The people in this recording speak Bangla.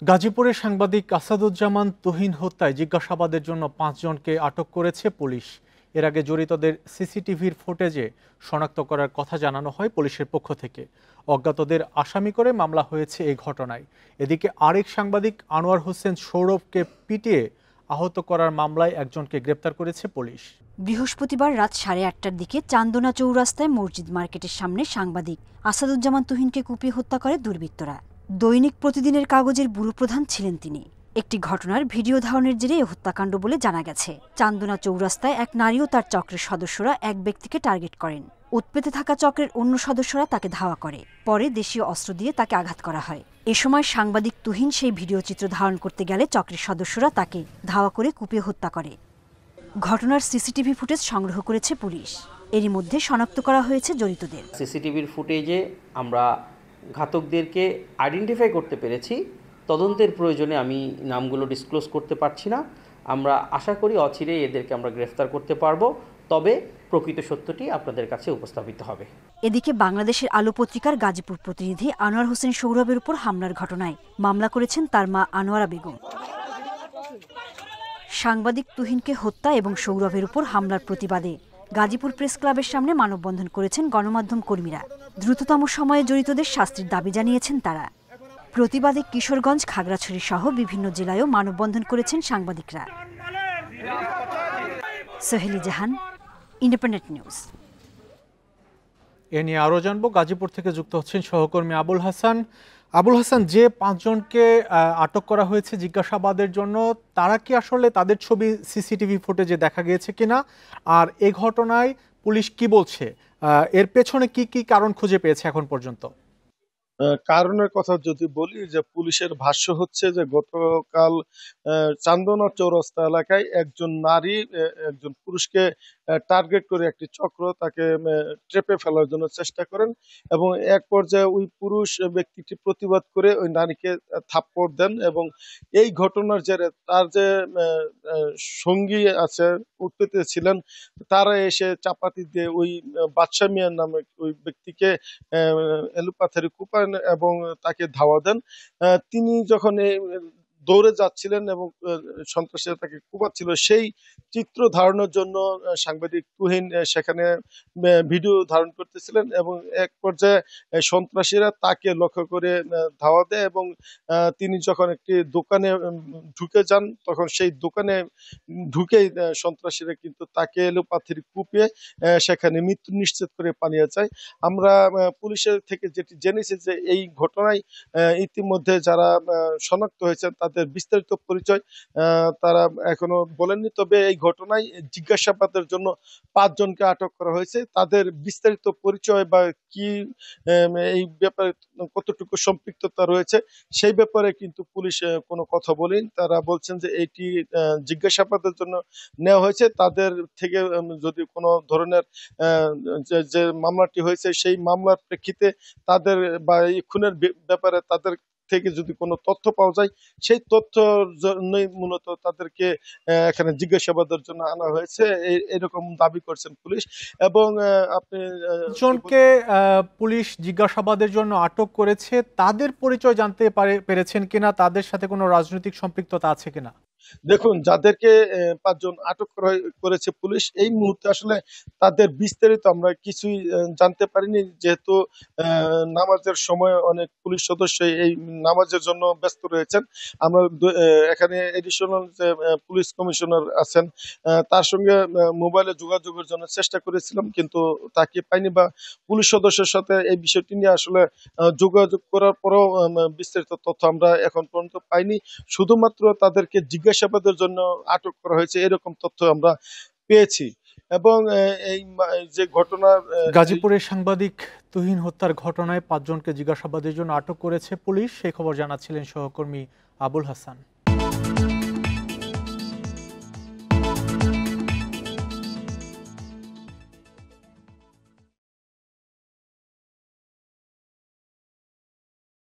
গাজীপুরের সাংবাদিক আসাদুজ্জামান তুহিন হত্যায় জিজ্ঞাসাবাদের জন্য ৫ জনকে আটক করেছে পুলিশ। এর আগে জড়িতদের সিসিটিভির ফুটেজে শনাক্ত করার কথা জানানো হয় পুলিশের পক্ষ থেকে। অজ্ঞাতদের আসামি করে মামলা হয়েছে এই ঘটনায়। এদিকে আরেক সাংবাদিক আনোয়ার হোসেন সৌরভকে পিটিয়ে আহত করার মামলায় একজনকে গ্রেপ্তার করেছে পুলিশ। বৃহস্পতিবার রাত 8:30টার দিকে চান্দনা চৌরাস্তায় মসজিদ মার্কেটের সামনে সাংবাদিক আসাদুজ্জামান তুহিনকে কুপিয়ে হত্যা করে দুর্বৃত্তরা। দৈনিক প্রতিদিনের কাগজের ব্যুরো প্রধান ছিলেন তিনি। একটি ঘটনার ভিডিও ধারণের জেরে এ হত্যাকাণ্ড বলে জানা গেছে। চান্দনা চৌরাস্তায় এক নারী ও তার চক্রের সদস্যরা এক ব্যক্তিকে টার্গেট করেন। উৎপেতে থাকা চক্রের অন্য সদস্যরা তাকে ধাওয়া করে। পরে দেশীয় অস্ত্র দিয়ে তাকে আঘাত করা হয়। এ সময় সাংবাদিক তুহিন সেই ভিডিও চিত্র ধারণ করতে গেলে চক্রের সদস্যরা তাকে ধাওয়া করে কুপিয়ে হত্যা করে। ঘটনার সিসিটিভি ফুটেজ সংগ্রহ করেছে পুলিশ। এরই মধ্যে শনাক্ত করা হয়েছে জড়িতদের। সিসিটিভির ফুটেজে আমরা ঘাতকদেরকে আইডেন্টিফাই করতে পেরেছি। তদন্তের প্রয়োজনে আমি নামগুলো ডিসক্লোজ করতে পারছি না। আমরা আশা করি অচিরে এদেরকে আমরা গ্রেফতার করতে পারবো, তবে প্রকৃত সত্যটি আপনাদের কাছে উপস্থাপিত হবে। এদিকে বাংলাদেশের আলো পত্রিকার গাজীপুর প্রতিনিধি আনোয়ার হোসেন সৌরভের উপর হামলার ঘটনায় মামলা করেছেন তার মা আনোয়ারা বেগম। সাংবাদিক তুহিনকে হত্যা এবং সৌরভের উপর হামলার প্রতিবাদে গাজীপুর প্রেস ক্লাবের সামনে মানববন্ধন করেছেন গণমাধ্যম কর্মীরা। দ্রুততম সময়ে জড়িতদের শাস্তির দাবি জানিয়েছেন তারা। প্রতিবাদে কিশোরগঞ্জ, খাগড়াছড়ি সহ বিভিন্ন জেলায়ও মানববন্ধন করেছেন সাংবাদিকরা। সোহেলি জাহান, ইন্ডিপেন্ডেন্ট নিউজ। এ নিয়ে আরও জানবো। গাজীপুর থেকে যুক্ত হচ্ছেন সহকর্মী আবুল হাসান। আবুল হাসান, যে ৫ জনকে আটক করা হয়েছে জিজ্ঞাসাবাদের জন্য, তারা কি আসলে তাদের ছবি সিসিটিভি ফুটেজে দেখা গিয়েছে কিনা, আর এই ঘটনায় পুলিশ কি বলছে, এর পেছনে কি কি কারণ খুঁজে পেয়েছে এখন পর্যন্ত? কারণের কথা যদি বলি, যে পুলিশের ভাষ্য হচ্ছে যে গতকাল চান্দনা চৌরাস্তা এলাকায় একজন নারী একজন পুরুষকে টার্গেট করে একটি চক্র তাকে ট্রেপে ফেলার জন্য চেষ্টা করেন, এবং এক পর্যায়ে ওই পুরুষ ব্যক্তিটি প্রতিবাদ করে ওই নারীকে থাপ্পড় দেন, এবং এই ঘটনার জেরে তার যে সঙ্গী আছে, উৎপেতে ছিলেন, তারা এসে চাপাতি দিয়ে ওই বাদশা মিয়া নামে ওই ব্যক্তিকে এলোপাথারি কুপান এবং তাকে ধাওয়া দেন। তিনি যখন দৌড়ে যাচ্ছিলেন এবং সন্ত্রাসীরা তাকে কুপাচ্ছিল, সেই চিত্র ধারণের জন্য সাংবাদিক তুহিন সেখানে ভিডিও ধারণ করতেছিলেন, এবং এক পর্যায়ে সন্ত্রাসীরা তাকে লক্ষ্য করে ধাওয়া দেয়, এবং তিনি যখন একটি দোকানে ঢুকে যান, তখন সেই দোকানে ঢুকেই সন্ত্রাসীরা কিন্তু তাকে এলোপাথারি কুপিয়ে সেখানে মৃত্যু নিশ্চিত করে পালিয়ে যায়। আমরা পুলিশের থেকে যেটি জেনেছি যে এই ঘটনায় ইতিমধ্যে যারা শনাক্ত হয়েছেন তাদের বিস্তারিত পরিচয় তারা এখনো বলেননি, তবে এই ঘটনায় জিজ্ঞাসাবাদের জন্য ৫ জনকে আটক করা হয়েছে। তাদের বিস্তারিত পরিচয় বা কি এই ব্যাপারে কতটুকু সম্পৃক্ততা রয়েছে সেই ব্যাপারে কিন্তু পুলিশ কোনো কথা বলেনি। তারা বলছেন যে এটি জিজ্ঞাসাবাদের জন্য নেওয়া হয়েছে। তাদের থেকে যদি কোনো ধরনের যে মামলাটি হয়েছে সেই মামলার প্রেক্ষিতে তাদের বা এই খুনের ব্যাপারে তাদের থেকে যদি কোনো তথ্য পাওয়া যায়, সেই তথ্যর জন্যই মূলত তাদেরকে এখানে জিজ্ঞাসাবাদের জন্য আনা হয়েছে, এরকম দাবি করছেন পুলিশ। এবং আপনি জনকে পুলিশ জিজ্ঞাসাবাদের জন্য আটক করেছে, তাদের পরিচয় জানতে পেরেছেন কিনা, তাদের সাথে কোনো রাজনৈতিক সম্পৃক্ততা আছে কিনা? দেখুন, যাদেরকে ৫ জন আটক করেছে পুলিশ, এই মুহূর্তে আসলে তাদের বিস্তারিত আমরা কিছুই জানতে পারিনি, যেহেতু নামাজের সময় অনেক পুলিশ সদস্য এই নামাজের জন্য ব্যস্ত রয়েছেন। আমরা এখানে এডিশনাল যে পুলিশ কমিশনার আছেন তার সঙ্গে মোবাইলে যোগাযোগের জন্য চেষ্টা করেছিলাম, কিন্তু তাকে পাইনি, বা পুলিশ সদস্যের সাথে এই বিষয়টি নিয়ে আসলে যোগাযোগ করার পরেও বিস্তারিত তথ্য আমরা এখন পর্যন্ত পাইনি। শুধুমাত্র তাদেরকে জিজ্ঞাসাবাদের জন্য আটক করা হয়েছে এরকম তথ্য আমরা পেয়েছি। এবং এই যে ঘটনা, গাজীপুরের সাংবাদিক তুহিন হত্যার ঘটনায় ৫ জনকে জিজ্ঞাসাবাদের জন্য আটক করেছে পুলিশ, সেই খবর জানাচ্ছিলেন সহকর্মী আবুল হাসান।